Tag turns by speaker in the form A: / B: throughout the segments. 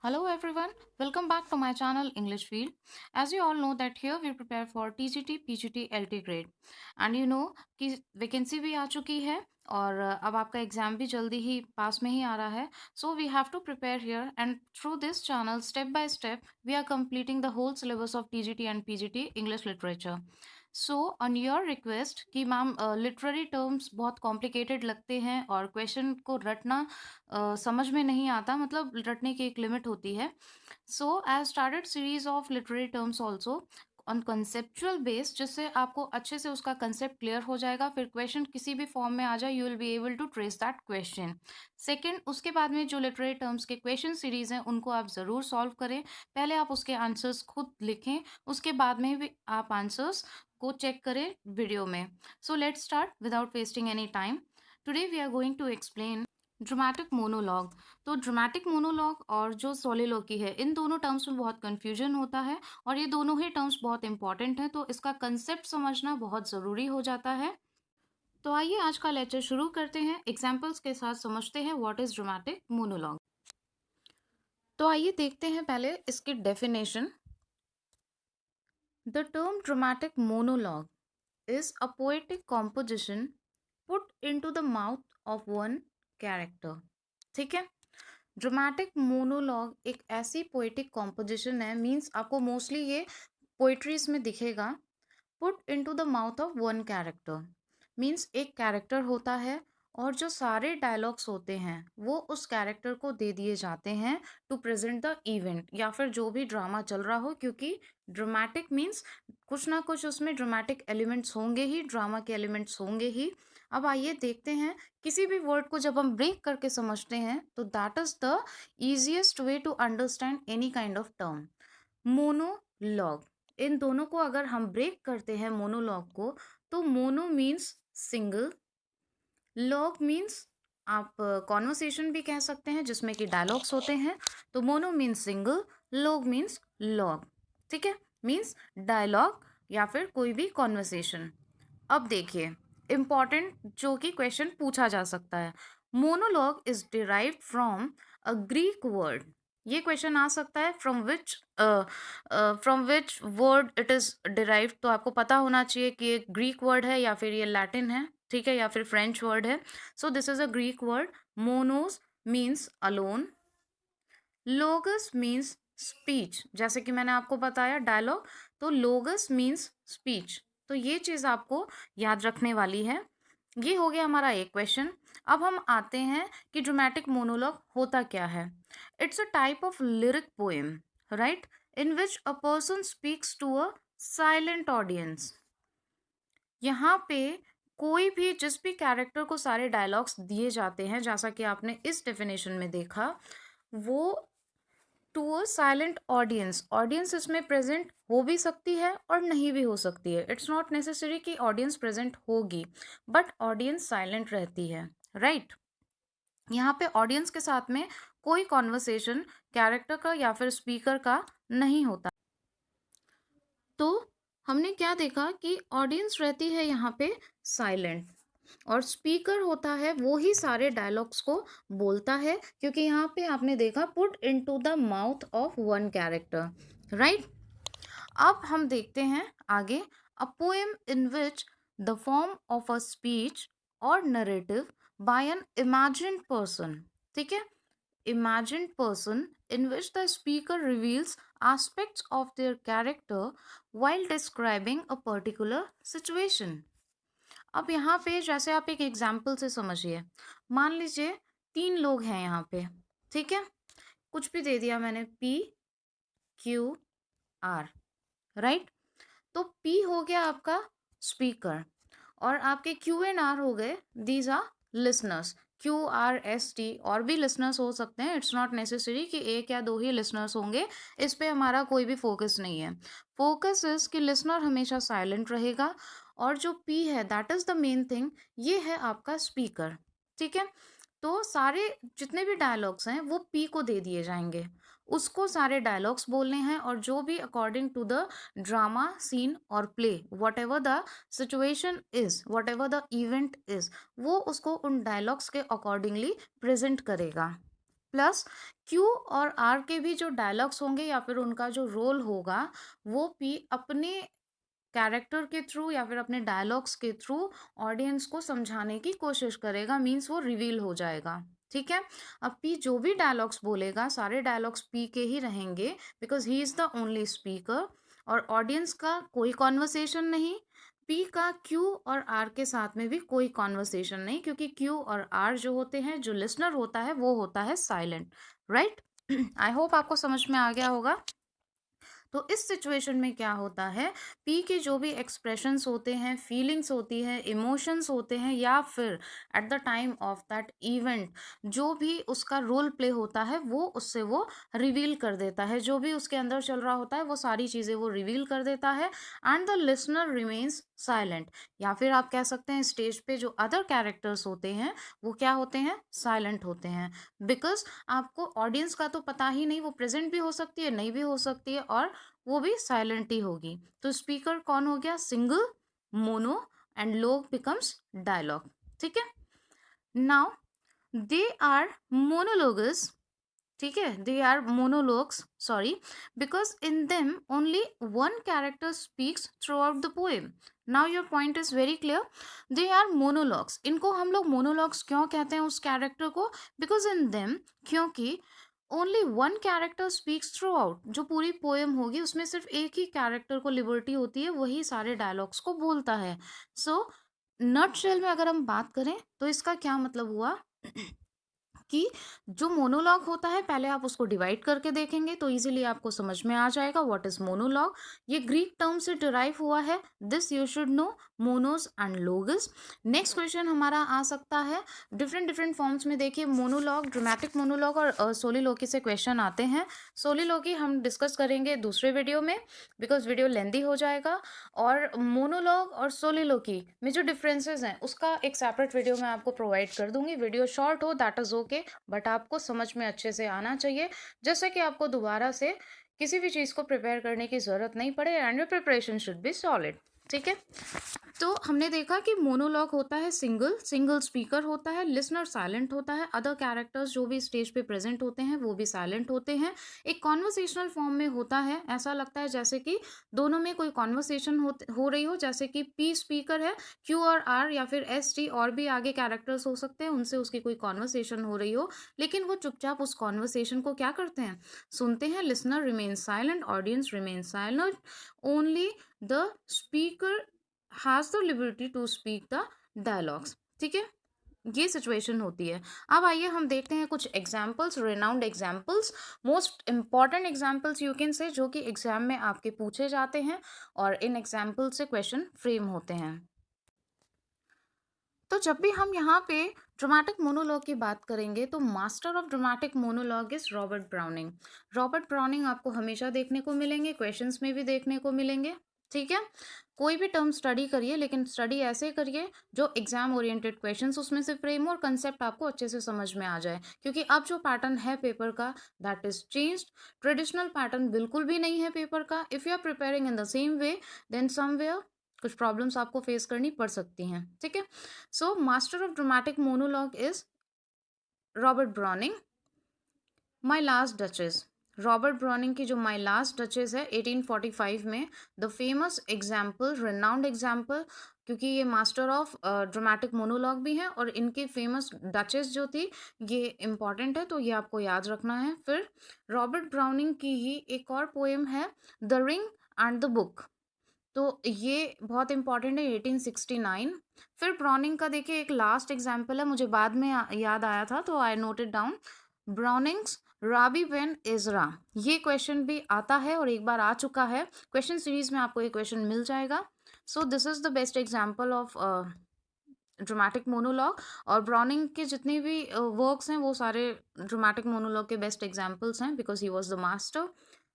A: Hello everyone, welcome back to my channel English Field. As you all know that here we prepare for TGT, PGT, LT grade and you know कि vacancy भी आ चुकी है और अब आपका exam भी जल्दी ही पास में ही आ रहा है. So we have to prepare here and through this channel step by step we are completing the whole syllabus of TGT and PGT English literature. So on your request कि मैम लिटरेरी टर्म्स बहुत complicated लगते हैं और question को रटना समझ में नहीं आता, मतलब रटने की एक लिमिट होती है. So I started series of literary terms also on conceptual base, जिससे आपको अच्छे से उसका कंसेप्ट क्लियर हो जाएगा. फिर क्वेश्चन किसी भी फॉर्म में आ जाए you will be able to trace that question. Second, उसके बाद में जो लिटरेरी टर्म्स के क्वेश्चन सीरीज हैं उनको आप ज़रूर सॉल्व करें. पहले आप उसके आंसर्स खुद लिखें, उसके बाद में भी आप आंसर्स को चेक करें वीडियो में. So let's start without wasting any time. Today we are going to explain dramatic monologue. तो ड्रामेटिक मोनोलॉग और जो सोलिलोकी है, इन दोनों टर्म्स में बहुत कन्फ्यूजन होता है और ये दोनों ही टर्म्स बहुत इंपॉर्टेंट हैं, तो इसका कंसेप्ट समझना बहुत ज़रूरी हो जाता है. तो आइए आज का लेक्चर शुरू करते हैं. एग्जाम्पल्स के साथ समझते हैं व्हाट इज ड्रामेटिक मोनोलॉग. तो आइए देखते हैं पहले इसकी definition. The term dramatic monologue is a poetic composition put into the mouth of one character. ठीक है. ड्रामेटिक मोनोलॉग एक ऐसी पोएटिक कॉम्पोजिशन है, मीन्स आपको मोस्टली ये पोइट्रीज में दिखेगा. Put into the mouth of one character means एक कैरेक्टर होता है और जो सारे डायलॉग्स होते हैं वो उस कैरेक्टर को दे दिए जाते हैं टू प्रेजेंट द इवेंट या फिर जो भी ड्रामा चल रहा हो, क्योंकि ड्रामेटिक मीन्स कुछ ना कुछ उसमें ड्रामेटिक एलिमेंट्स होंगे ही, ड्रामा के एलिमेंट्स होंगे ही. अब आइए देखते हैं, किसी भी वर्ड को जब हम ब्रेक करके समझते हैं तो that is the easiest way to understand any kind of term. Monologue, इन दोनों को अगर हम ब्रेक करते हैं मोनोलॉग को, तो mono means single, log means आप कॉन्वर्सेशन भी कह सकते हैं जिसमें कि डायलॉग्स होते हैं. तो mono means single, log means log. ठीक है, मीन्स डायलॉग या फिर कोई भी कॉन्वर्सेशन. अब देखिए इम्पॉर्टेंट जो कि क्वेश्चन पूछा जा सकता है. Monologue is derived from a Greek word. ये क्वेश्चन आ सकता है from which word it is derived. तो आपको पता होना चाहिए कि ये ग्रीक वर्ड है या फिर ये लैटिन है, ठीक है, या फिर फ्रेंच वर्ड है. So this is a Greek word. Monos means alone, logos means speech, जैसे कि मैंने आपको बताया डायलॉग, तो लोगस मीन्स स्पीच. तो ये चीज़ आपको याद रखने वाली है. ये हो गया हमारा एक क्वेश्चन. अब हम आते हैं कि ड्रामेटिक मोनोलॉग होता क्या है. It's a type of lyric poem, right, in which a person speaks to a silent audience. यहाँ पे कोई भी जिस भी कैरेक्टर को सारे डायलॉग्स दिए जाते हैं, जैसा कि आपने इस डेफिनेशन में देखा, वो to a silent audience. Audience इसमें प्रेजेंट हो भी सकती है और नहीं भी हो सकती है. इट्स नॉट नेसेसरी कि ऑडियंस प्रेजेंट होगी, बट ऑडियंस साइलेंट रहती है, राइट. यहाँ पे ऑडियंस के साथ में कोई कॉन्वर्सेशन कैरेक्टर का या फिर स्पीकर का नहीं होता. तो हमने क्या देखा कि ऑडियंस रहती है यहाँ पे साइलेंट और स्पीकर होता है वो ही सारे डायलॉग्स को बोलता है, क्योंकि यहाँ पे आपने देखा put into the mouth of one character, right. अब हम देखते हैं आगे. A poem in which the form of a speech और narrative by an imagined person. ठीक है, imagined person in which the speaker reveals aspects of their character while describing a particular situation. अब यहाँ पे जैसे आप एक एग्जाम्पल से समझिए. मान लीजिए 3 लोग हैं यहाँ पे, ठीक है, कुछ भी दे दिया मैंने, P Q R, राइट. तो P हो गया आपका स्पीकर और आपके Q एंड R हो गए, दीज आर लिसनर्स. QRST और भी लिसनर्स हो सकते हैं. इट्स नॉट नेसेसरी कि एक या दो ही लिसनर्स होंगे, इस पे हमारा कोई भी फोकस नहीं है. फोकस इज कि लिसनर हमेशा साइलेंट रहेगा और जो P है that is the main thing, ये है आपका स्पीकर. ठीक है, तो सारे जितने भी डायलॉग्स हैं वो P को दे दिए जाएंगे, उसको सारे डायलॉग्स बोलने हैं और जो भी according to the drama scene और play, whatever the situation is, whatever the event is, वो उसको उन डायलॉग्स के अकॉर्डिंगली प्रेजेंट करेगा. प्लस क्यू और आर के भी जो डायलॉग्स होंगे या फिर उनका जो रोल होगा वो पी अपने कैरेक्टर के थ्रू या फिर अपने डायलॉग्स के थ्रू ऑडियंस को समझाने की कोशिश करेगा, मीन्स वो रिवील हो जाएगा। ठीक है, अब पी जो भी डायलॉग्स बोलेगा सारे डायलॉग्स पी के ही रहेंगे because he is the only speaker और ऑडियंस का कोई कॉन्वर्सेशन नहीं। पी का क्यू और आर के साथ में भी कोई कॉन्वर्सेशन नहीं क्योंकि क्यू और आर जो होते हैं, जो लिसनर होता है वो होता है साइलेंट, राइट। आई होप आपको समझ में आ गया होगा। तो इस सिचुएशन में क्या होता है, पी के जो भी एक्सप्रेशंस होते हैं, फीलिंग्स होती है, इमोशंस होते हैं या फिर at the time of that event जो भी उसका रोल प्ले होता है वो उससे वो रिवील कर देता है, जो भी उसके अंदर चल रहा होता है वो सारी चीज़ें वो रिवील कर देता है and the listener remains silent. या फिर आप कह सकते हैं स्टेज पे जो अदर कैरेक्टर्स होते हैं वो क्या होते हैं, साइलेंट होते हैं बिकॉज आपको ऑडियंस का तो पता ही नहीं, वो प्रेजेंट भी हो सकती है नहीं भी हो सकती है और वो भी साइलेंट ही होगी। तो स्पीकर कौन हो गया, single, mono and logue becomes dialogue. ठीक है, नाउ दे आर मोनोलोगस। ठीक है, they are monologues, sorry, because in them only one character speaks throughout the poem. Now your point is very clear, they are monologues. इनको हम लोग monologues क्यों कहते हैं उस कैरेक्टर को, बिकॉज इन देम, क्योंकि only one character speaks through out, जो पूरी पोएम होगी उसमें सिर्फ एक ही कैरेक्टर को लिबर्टी होती है, वही सारे डायलॉग्स को बोलता है। सो नटशेल में अगर हम बात करें तो इसका क्या मतलब हुआ कि जो मोनोलॉग होता है पहले आप उसको डिवाइड करके देखेंगे तो इजीली आपको समझ में आ जाएगा व्हाट इज मोनोलॉग। ये ग्रीक टर्म से डिराइव हुआ है, this you should know, monos and logos. Next question हमारा आ सकता है डिफरेंट डिफरेंट फॉर्म्स में। देखिए मोनोलॉग, ड्रामेटिक मोनोलॉग और सोलिलोकी से क्वेश्चन आते हैं। सोलिलोकी हम डिस्कस करेंगे दूसरे वीडियो में बिकॉज वीडियो लेंदी हो जाएगा, और मोनोलॉग और सोलिलोकी में जो डिफरेंसेस हैं उसका एक सेपरेट वीडियो मैं आपको प्रोवाइड कर दूंगी। वीडियो शॉर्ट हो दैट इज ओके, बट आपको समझ में अच्छे से आना चाहिए जैसे कि आपको दोबारा से किसी भी चीज़ को प्रिपेयर करने की ज़रूरत नहीं पड़े and your preparation should be solid. ठीक है, तो हमने देखा कि मोनोलॉग होता है सिंगल, सिंगल स्पीकर होता है, लिसनर साइलेंट होता है, अदर कैरेक्टर्स जो भी स्टेज पे प्रेजेंट होते हैं वो भी साइलेंट होते हैं। एक कॉन्वर्सेशनल फॉर्म में होता है, ऐसा लगता है जैसे कि दोनों में कोई कॉन्वर्सेशन हो रही हो, जैसे कि पी स्पीकर है, क्यू और आर या फिर एस टी और भी आगे कैरेक्टर्स हो सकते हैं, उनसे उसकी कोई कॉन्वर्सेशन हो रही हो, लेकिन वो चुपचाप उस कॉन्वर्सेशन को क्या करते हैं, सुनते हैं। Listener remain silent, audience remain silent, only the speaker has the liberty to speak the dialogues. ठीक है, ये सिचुएशन होती है। अब आइए हम देखते हैं कुछ examples, renowned examples, most important examples you can say, जो कि एग्जाम में आपके पूछे जाते हैं और इन एग्जाम्पल से क्वेश्चन फ्रेम होते हैं। तो जब भी हम यहाँ पे ड्रामेटिक मोनोलॉग की बात करेंगे तो master of dramatic monologue is Robert browning. Robert browning आपको हमेशा देखने को मिलेंगे, क्वेश्चंस में भी देखने को मिलेंगे। ठीक है, कोई भी टर्म स्टडी करिए लेकिन स्टडी ऐसे करिए जो एग्जाम ओरिएंटेड क्वेश्चंस उसमें से फ्रेम और कंसेप्ट आपको अच्छे से समझ में आ जाए, क्योंकि अब जो पैटर्न है पेपर का that is changed. Traditional pattern बिल्कुल भी नहीं है पेपर का। If you are preparing in the same way then somewhere कुछ प्रॉब्लम्स आपको फेस करनी पड़ सकती हैं। ठीक है, so master of dramatic monologue is Robert Browning. My Last Duchess, Robert Browning की जो माई लास्ट डचेस है 1845 में, the famous example, renowned example, क्योंकि ये मास्टर ऑफ ड्रामेटिक मोनोलॉग भी हैं और इनकी फेमस डचेस जो थी ये इम्पॉर्टेंट है तो ये आपको याद रखना है। फिर रॉबर्ट ब्राउनिंग की ही एक और पोएम है the ring and the book, तो ये बहुत इंपॉर्टेंट है 1869। फिर ब्राउनिंग का देखिए एक लास्ट एग्जाम्पल है, मुझे बाद में याद आया था तो I noted down, Browning's Rabbi Ben Ezra. ये क्वेश्चन भी आता है और एक बार आ चुका है, क्वेश्चन सीरीज में आपको ये क्वेश्चन मिल जाएगा। So this is the best example of dramatic monologue, और ब्राउनिंग के जितने भी वर्क्स हैं वो सारे ड्रामेटिक मोनोलॉग के बेस्ट एग्जाम्पल्स हैं because he was the master.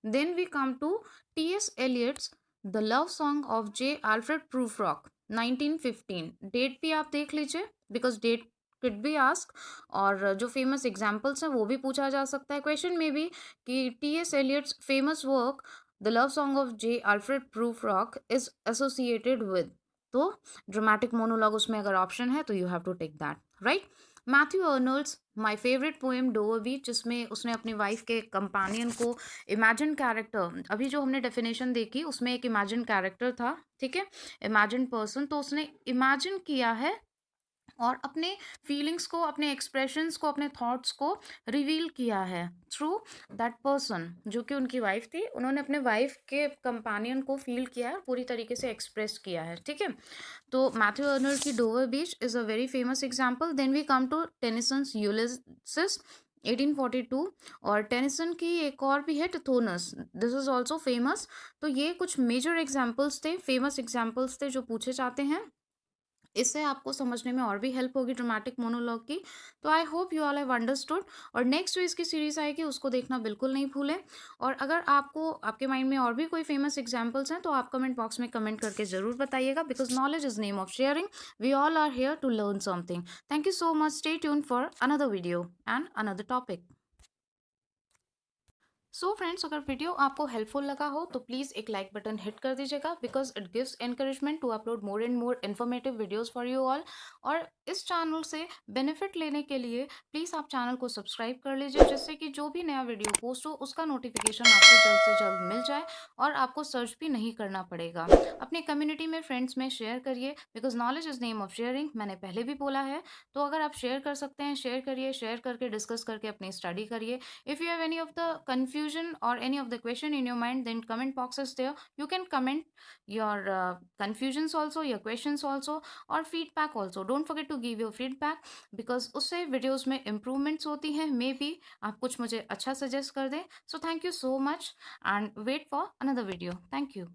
A: Then we come to T S Eliot's the love song of J Alfred Prufrock 1915। Date भी आप देख लीजिए because date could be ask, और जो फेमस एग्जाम्पल्स हैं वो भी पूछा जा सकता है क्वेश्चन में भी कि T S Eliot's famous work The love song of J Alfred Prufrock is associated with, तो ड्रामेटिक मोनोलॉग उसमें अगर ऑप्शन है तो you have to take that, right. Matthew Arnold's my favourite poem Dover Beach, जिसमें उसने अपनी wife के companion को इमेजिन कैरेक्टर, अभी जो हमने डेफिनेशन देखी उसमें एक इमेजिन कैरेक्टर था, ठीक है, इमेजिन पर्सन, तो उसने इमेजिन किया है और अपने फीलिंग्स को, अपने एक्सप्रेशंस को, अपने थॉट्स को रिवील किया है थ्रू दैट पर्सन, जो कि उनकी वाइफ थी। उन्होंने अपने वाइफ के कंपेनियन को फील किया है, पूरी तरीके से एक्सप्रेस किया है, ठीक है। तो मैथ्यू अर्नल्ड की Dover Beach is a very famous example. Then we come to Tennyson's Ulysses 1842, और टेनिसन की एक और भी है Tithonus, this is also famous. तो ये कुछ मेजर एग्जाम्पल्स थे, फेमस एग्जाम्पल्स थे जो पूछे जाते हैं। इससे आपको समझने में और भी हेल्प होगी ड्रामेटिक मोनोलॉग की। तो I hope you all have understood, और नेक्स्ट जो इसकी सीरीज आएगी उसको देखना बिल्कुल नहीं भूलें। और अगर आपको, आपके माइंड में और भी कोई फेमस एग्जाम्पल्स हैं तो आप कमेंट बॉक्स में कमेंट करके ज़रूर बताइएगा, because knowledge is name of sharing, we all are here to learn something. Thank you so much, stay tune for another video and another topic. So friends, अगर video आपको helpful लगा हो तो please एक like button hit कर दीजिएगा, because it gives encouragement to upload more and more informative videos for you all. और इस चैनल से बेनिफिट लेने के लिए प्लीज़ आप चैनल को सब्सक्राइब कर लीजिए, जिससे कि जो भी नया वीडियो पोस्ट हो उसका नोटिफिकेशन आपको जल्द से जल्द मिल जाए और आपको सर्च भी नहीं करना पड़ेगा। अपनी कम्युनिटी में, फ्रेंड्स में शेयर करिए, because knowledge is name of sharing, मैंने पहले भी बोला है। तो अगर आप शेयर कर सकते हैं शेयर करिए, शेयर करके डिस्कस करके अपनी स्टडी करिए। If you have any of the confusion or any of the question in your mind, then comment box is there. You can comment your confusions also, your questions also, or feedback also. Don't forget to give your feedback, because उससे videos में improvements होती हैं। Maybe आप कुछ मुझे अच्छा suggest कर दें। So thank you so much and wait for another video. Thank you.